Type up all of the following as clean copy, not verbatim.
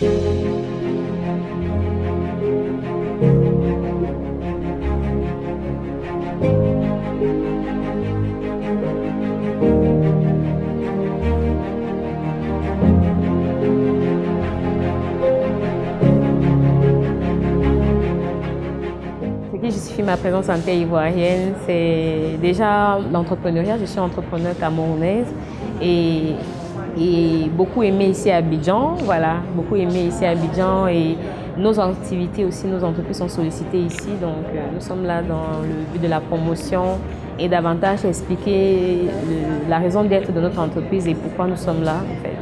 Ce qui justifie ma présence en terre ivoirienne, c'est déjà l'entrepreneuriat. Je suis entrepreneur camerounaise et beaucoup aimé ici à Abidjan. Voilà, beaucoup aimé ici à Abidjan et nos activités aussi, nos entreprises sont sollicitées ici. Donc nous sommes là dans le but de la promotion et davantage expliquer la raison d'être de notre entreprise et pourquoi nous sommes là en fait.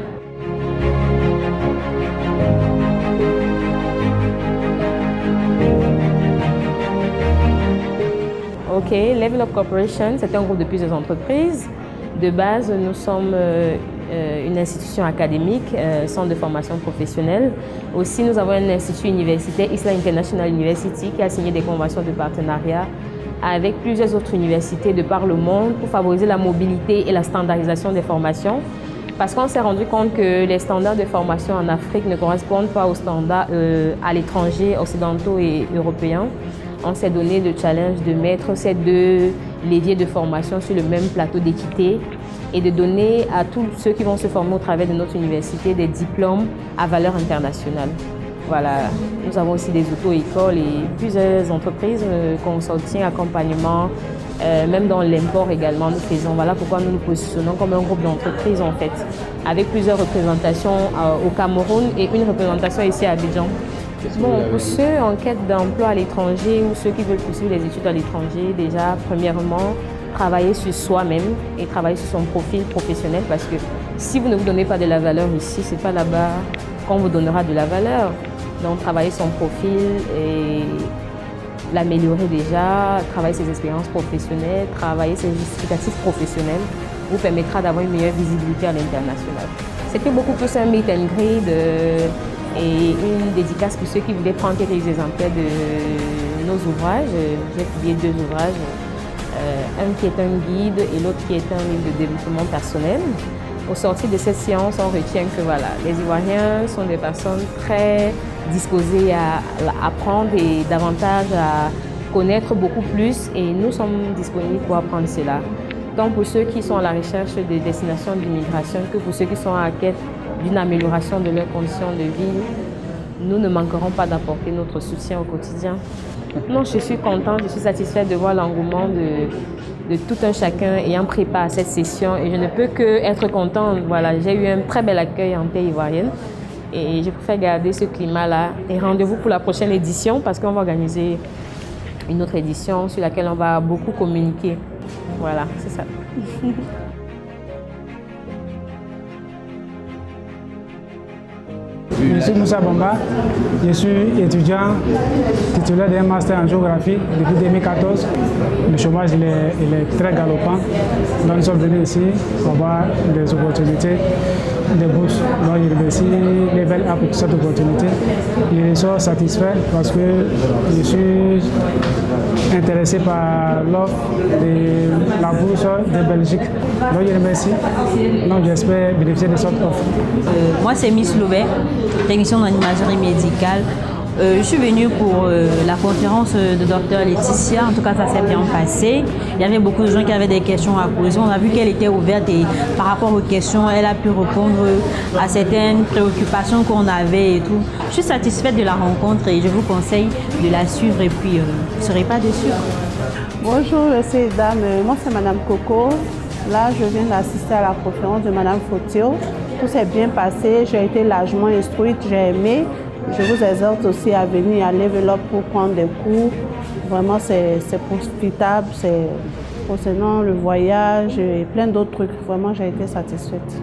OK, Level Up Corporation, c'est un groupe de plusieurs entreprises. De base, nous sommes une institution académique, centre de formation professionnelle. Aussi, nous avons un institut universitaire, Isla International University, qui a signé des conventions de partenariat avec plusieurs autres universités de par le monde pour favoriser la mobilité et la standardisation des formations. Parce qu'on s'est rendu compte que les standards de formation en Afrique ne correspondent pas aux standards à l'étranger, occidentaux et européens. On s'est donné le challenge de mettre ces deux leviers de formation sur le même plateau d'équité et de donner à tous ceux qui vont se former au travers de notre université des diplômes à valeur internationale. Voilà. Nous avons aussi des auto-écoles et plusieurs entreprises, consortiums, accompagnement, même dans l'import également nous faisons. Voilà pourquoi nous nous positionnons comme un groupe d'entreprises en fait, avec plusieurs représentations au Cameroun et une représentation ici à Abidjan. Bon, pour ceux en quête d'emploi à l'étranger ou ceux qui veulent poursuivre les études à l'étranger, déjà, premièrement, travailler sur soi-même et travailler sur son profil professionnel parce que si vous ne vous donnez pas de la valeur ici, c'est pas là-bas qu'on vous donnera de la valeur. Donc, travailler son profil et l'améliorer déjà, travailler ses expériences professionnelles, travailler ses justificatifs professionnels vous permettra d'avoir une meilleure visibilité à l'international. C'était beaucoup plus un meet and greet et une dédicace pour ceux qui voulaient prendre quelques exemplaires de nos ouvrages. J'ai publié 2 ouvrages, un qui est un guide et l'autre qui est un livre de développement personnel. Au sortir de cette séance, on retient que voilà, les Ivoiriens sont des personnes très disposées à apprendre et davantage à connaître beaucoup plus et nous sommes disponibles pour apprendre cela. Tant pour ceux qui sont à la recherche des destinations d'immigration que pour ceux qui sont à la quête d'une amélioration de leurs conditions de vie, nous ne manquerons pas d'apporter notre soutien au quotidien. Non, je suis contente, je suis satisfaite de voir l'engouement de tout un chacun ayant pris part à cette session et je ne peux qu'être contente. Voilà, j'ai eu un très bel accueil en terre ivoirienne et je préfère garder ce climat-là. Et rendez-vous pour la prochaine édition parce qu'on va organiser une autre édition sur laquelle on va beaucoup communiquer. Voilà, c'est ça. Je suis Moussa Bamba, je suis étudiant titulaire d'un master en géographie depuis 2014. Le chômage il est très galopant. Donc nous sommes venus ici pour voir des opportunités, des bourses. Donc je remercie Level Up pour cette opportunité. Je suis satisfait parce que je suis intéressé par l'offre de la bourse de Belgique. Donc je remercie. Donc j'espère bénéficier de cette offre. Moi c'est Miss Loubet, technicienne en imagerie médicale. Je suis venue pour la conférence de Dr Laetitia, en tout cas ça s'est bien passé. Il y avait beaucoup de gens qui avaient des questions à poser. On a vu qu'elle était ouverte et par rapport aux questions, elle a pu répondre à certaines préoccupations qu'on avait et tout. Je suis satisfaite de la rencontre et je vous conseille de la suivre et puis vous ne serez pas déçus. Bonjour, messieurs et dames. Moi c'est Madame Coco. Là, je viens d'assister à la conférence de Madame Fotio. Tout s'est bien passé, j'ai été largement instruite, j'ai aimé. Je vous exhorte aussi à venir à Level Up pour prendre des cours. Vraiment, c'est profitable, c'est concernant le voyage et plein d'autres trucs. Vraiment, j'ai été satisfaite.